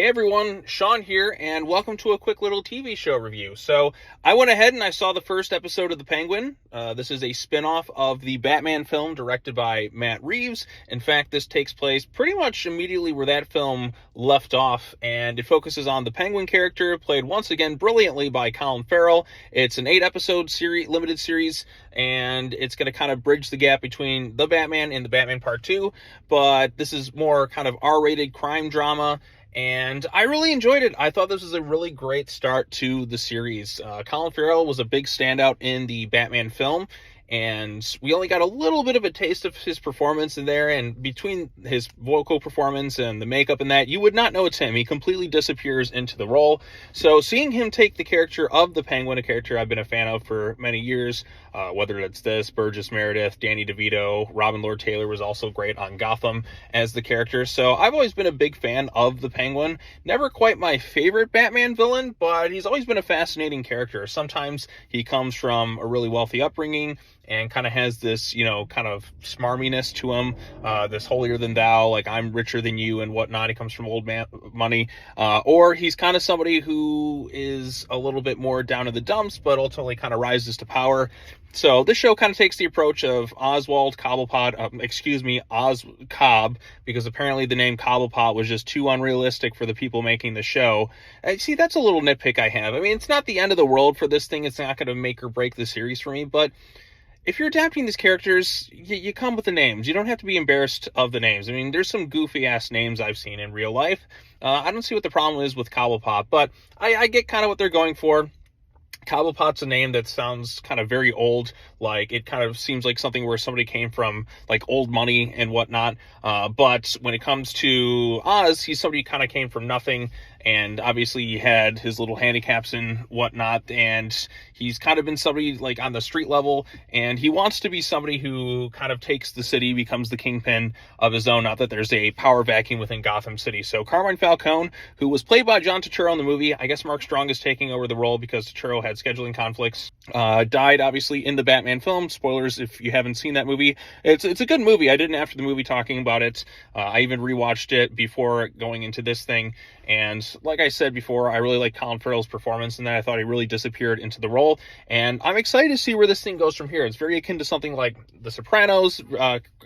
Hey everyone, Sean here, and welcome to a quick little TV show review. So, I went ahead and I saw the first episode of The Penguin. This is a spinoff of the Batman film directed by Matt Reeves. In fact, this takes place pretty much immediately where that film left off, and it focuses on the Penguin character, played once again brilliantly by Colin Farrell. It's an 8-episode limited series, and it's going to kind of bridge the gap between The Batman and The Batman Part 2, but this is more kind of R-rated crime drama. And I really enjoyed it. I thought this was a really great start to the series. Colin Farrell was a big standout in the Batman film, and we only got a little bit of a taste of his performance in there, and between his vocal performance and the makeup and that, you would not know it's him. He completely disappears into the role. So seeing him take the character of the Penguin, a character I've been a fan of for many years, whether it's this, Burgess Meredith, Danny DeVito, Robin Lord Taylor was also great on Gotham as the character. So I've always been a big fan of the Penguin. Never quite my favorite Batman villain, but he's always been a fascinating character. Sometimes he comes from a really wealthy upbringing and kind of has this, kind of smarminess to him, this holier than thou, like I'm richer than you and whatnot. He comes from old man money, or he's kind of somebody who is a little bit more down in the dumps, but ultimately kind of rises to power. So this show kind of takes the approach of Oswald Cobb, because apparently the name Cobblepot was just too unrealistic for the people making the show. See, that's a little nitpick I have. I mean, it's not the end of the world for this thing. It's not going to make or break the series for me, but if you're adapting these characters, you come with the names. You don't have to be embarrassed of the names. I mean, there's some goofy-ass names I've seen in real life. I don't see what the problem is with Cobblepot, but I get kind of what they're going for. Cobblepot's a name that sounds kind of very old, like it kind of seems like something where somebody came from like old money and whatnot. But when it comes to Oz, he's somebody who kind of came from nothing, and obviously he had his little handicaps and whatnot, and he's kind of been somebody like on the street level, and he wants to be somebody who kind of takes the city, becomes the kingpin of his own. Not that there's a power vacuum within Gotham City. So Carmine Falcone, who was played by John Turturro in the movie, I guess Mark Strong is taking over the role because Turturro had scheduling conflicts, died obviously in the Batman film. Spoilers if you haven't seen that movie. It's a good movie. I didn't after the movie talking about it. I even rewatched it before going into this thing, and like I said before, I really like Colin Farrell's performance, and then I thought he really disappeared into the role, and I'm excited to see where this thing goes from here. It's very akin to something like The Sopranos,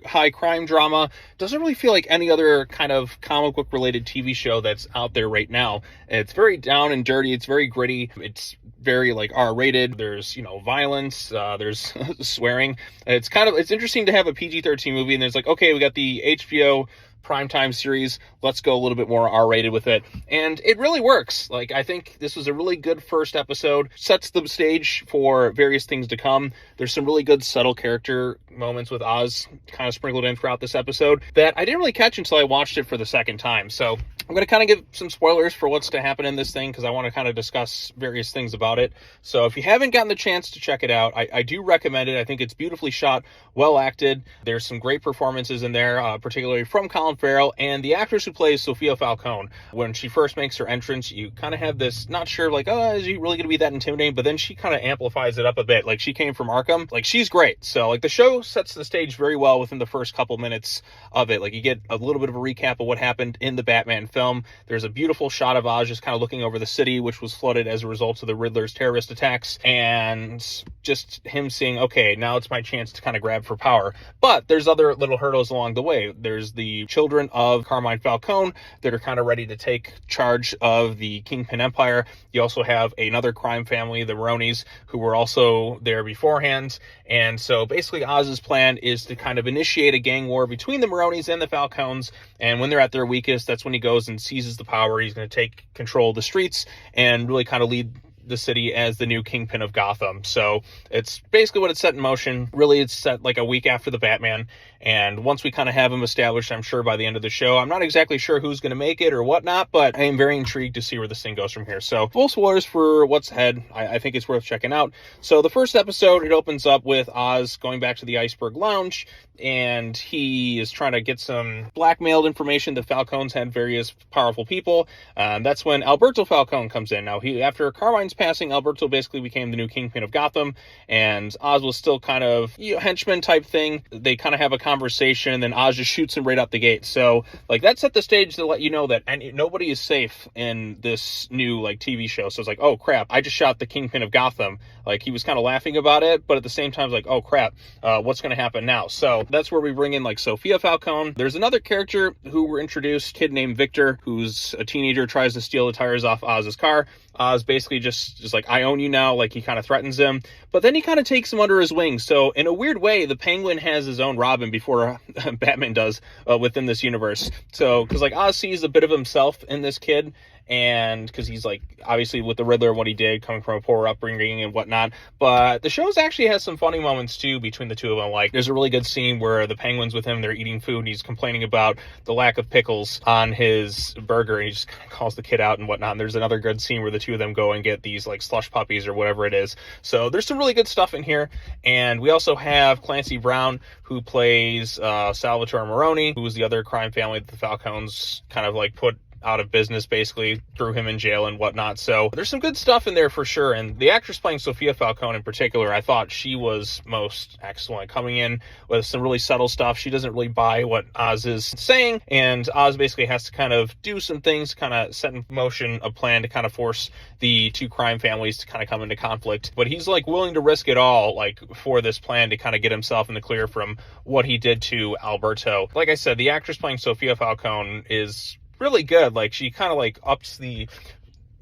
high crime drama. Doesn't really feel like any other kind of comic book related TV show that's out there right now. It's very down and dirty. It's very gritty. It's very like R-rated. There's, violence. There's swearing. It's interesting to have a PG-13 movie, and there's like, okay, we got the HBO primetime series, let's go a little bit more R-rated with it, and it really works. Like, I think this was a really good first episode, sets the stage for various things to come. There's some really good subtle character moments with Oz kind of sprinkled in throughout this episode that I didn't really catch until I watched it for the second time. So I'm going to kind of give some spoilers for what's to happen in this thing, because I want to kind of discuss various things about it. So if you haven't gotten the chance to check it out, I do recommend it. I think it's beautifully shot, well acted. There's some great performances in there, particularly from Colin Farrell and the actress who plays Sophia Falcone. When she first makes her entrance, you kind of have this, not sure, like, oh, is she really going to be that intimidating? But then she kind of amplifies it up a bit. Like, she came from Arkham. Like, she's great. So, like, the show sets the stage very well within the first couple minutes of it. Like, you get a little bit of a recap of what happened in the Batman film. There's a beautiful shot of Oz just kind of looking over the city, which was flooded as a result of the Riddler's terrorist attacks, and just him seeing, okay, now it's my chance to kind of grab for power. But there's other little hurdles along the way. There's the children of Carmine Falcone that are kind of ready to take charge of the Kingpin Empire. You also have another crime family, the Maronis, who were also there beforehand. And so basically Oz's plan is to kind of initiate a gang war between the Maronis and the Falcones. And when they're at their weakest, that's when he goes and seizes the power. He's going to take control of the streets and really kind of lead the city as the new kingpin of Gotham. So it's basically what it's set in motion. Really, it's set like a week after the Batman. And once we kind of have him established, I'm sure by the end of the show, I'm not exactly sure who's going to make it or whatnot, but I am very intrigued to see where this thing goes from here. So full spoilers for what's ahead. I think it's worth checking out. So the first episode, it opens up with Oz going back to the Iceberg Lounge, and he is trying to get some blackmailed information. The Falcones had various powerful people. That's when Alberto Falcone comes in. Now, after Carmine's passing, Alberto basically became the new kingpin of Gotham, and Oz was still kind of henchman type thing. They kind of have a conversation, and then Oz just shoots him right out the gate. So like that set the stage to let you know that nobody is safe in this new like TV show. So it's like, oh crap, I just shot the kingpin of Gotham. Like, he was kind of laughing about it, but at the same time, like, oh crap, what's going to happen now? So that's where we bring in like Sophia Falcone. There's another character who were introduced, kid named Victor, who's a teenager, tries to steal the tires off Oz's car. Oz basically just is like, I own you now. Like, he kind of threatens him, but then he kind of takes him under his wing. So in a weird way, the Penguin has his own Robin before Batman does within this universe. So, because like Oz sees a bit of himself in this kid, and because he's like obviously with the Riddler, what he did, coming from a poor upbringing and whatnot. But the show's actually has some funny moments too between the two of them. Like, there's a really good scene where the Penguin's with him, they're eating food, and he's complaining about the lack of pickles on his burger, and he just kind of calls the kid out and whatnot. And there's another good scene where the two of them go and get these like slush puppies or whatever it is. So there's some really good stuff in here. And we also have Clancy Brown, who plays Salvatore Maroni, who was the other crime family that the Falcones kind of like put out of business, basically threw him in jail and whatnot. So there's some good stuff in there for sure. And the actress playing Sophia Falcone in particular, I thought she was most excellent, coming in with some really subtle stuff. She doesn't really buy what Oz is saying, and Oz basically has to kind of do some things, kind of set in motion a plan to kind of force the two crime families to kind of come into conflict. But he's like willing to risk it all, like, for this plan to kind of get himself in the clear from what he did to Alberto. Like I said, the actress playing Sophia Falcone is really good. Like, she kind of like ups the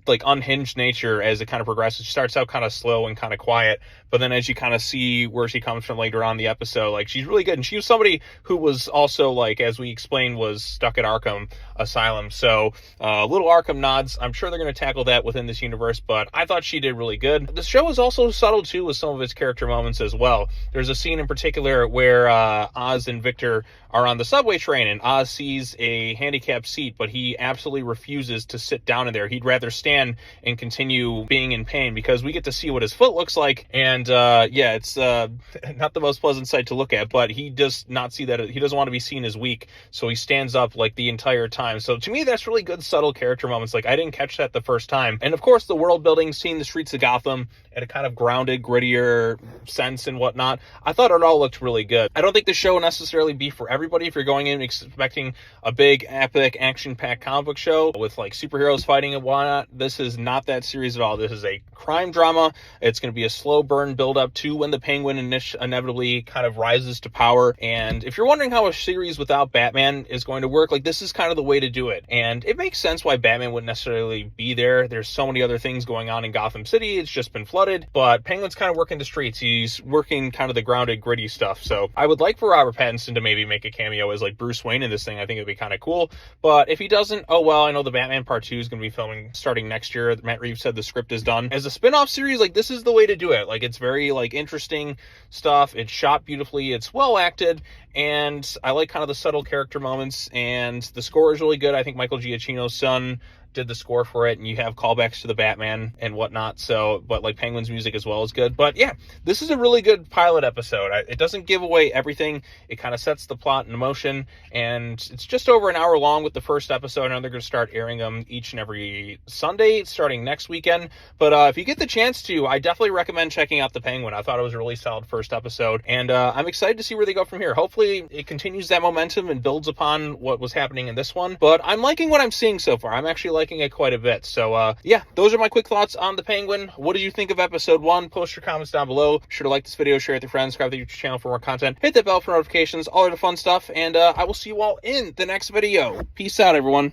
like unhinged nature as it kind of progresses. She starts out kind of slow and kind of quiet, but then as you kind of see where she comes from later on in the episode, like, she's really good. And she was somebody who was also, like, as we explained, was stuck at Arkham Asylum. So little Arkham nods. I'm sure they're going to tackle that within this universe, but I thought she did really good. The show is also subtle too with some of its character moments as well. There's a scene in particular where Oz and Victor are on the subway train, and Oz sees a handicapped seat, but he absolutely refuses to sit down in there. He'd rather stand and continue being in pain, because we get to see what his foot looks like. And yeah, it's not the most pleasant sight to look at, but he does not see that. He doesn't want to be seen as weak, so he stands up like the entire time. So to me, that's really good subtle character moments. Like, I didn't catch that the first time. And of course, the world building, seeing the streets of Gotham at a kind of grounded, grittier sense and whatnot, I thought it all looked really good. I don't think the show will necessarily be for everybody. If you're going in expecting a big, epic, action-packed comic book show with like superheroes fighting and whatnot, this is not that series at all. This is a crime drama. It's going to be a slow burn build up to when the Penguin inevitably kind of rises to power. And if you're wondering how a series without Batman is going to work, like, this is kind of the way to do it. And it makes sense why Batman wouldn't necessarily be there. There's so many other things going on in Gotham City. It's just been flooded, but Penguin's kind of working the streets. He's working kind of the grounded, gritty stuff. So I would like for Robert Pattinson to maybe make a cameo as like Bruce Wayne in this thing. I think it'd be kind of cool. But if he doesn't, oh well. I know the Batman Part 2 is going to be filming starting next year. Matt Reeves said the script is done. As a spin-off series, like, this is the way to do it. Like, it's very like interesting stuff. It's shot beautifully. It's well acted. And I like kind of the subtle character moments, and the score is really good. I think Michael Giacchino's son did the score for it, and you have callbacks to the Batman and whatnot. So, but like Penguin's music as well is good. But yeah, this is a really good pilot episode. It doesn't give away everything. It kind of sets the plot in motion, and it's just over an hour long with the first episode. I know they're going to start airing them each and every Sunday starting next weekend. But if you get the chance to, I definitely recommend checking out The Penguin. I thought it was a really solid first episode, and I'm excited to see where they go from here. Hopefully it continues that momentum and builds upon what was happening in this one. But I'm liking what I'm seeing so far. I'm actually liking it quite a bit. So yeah, those are my quick thoughts on The Penguin. What did you think of episode 1? Post your comments down below. Be sure to like this video, share it with your friends, subscribe to the YouTube channel for more content, hit that bell for notifications, all of the fun stuff, and I will see you all in the next video. Peace out, everyone.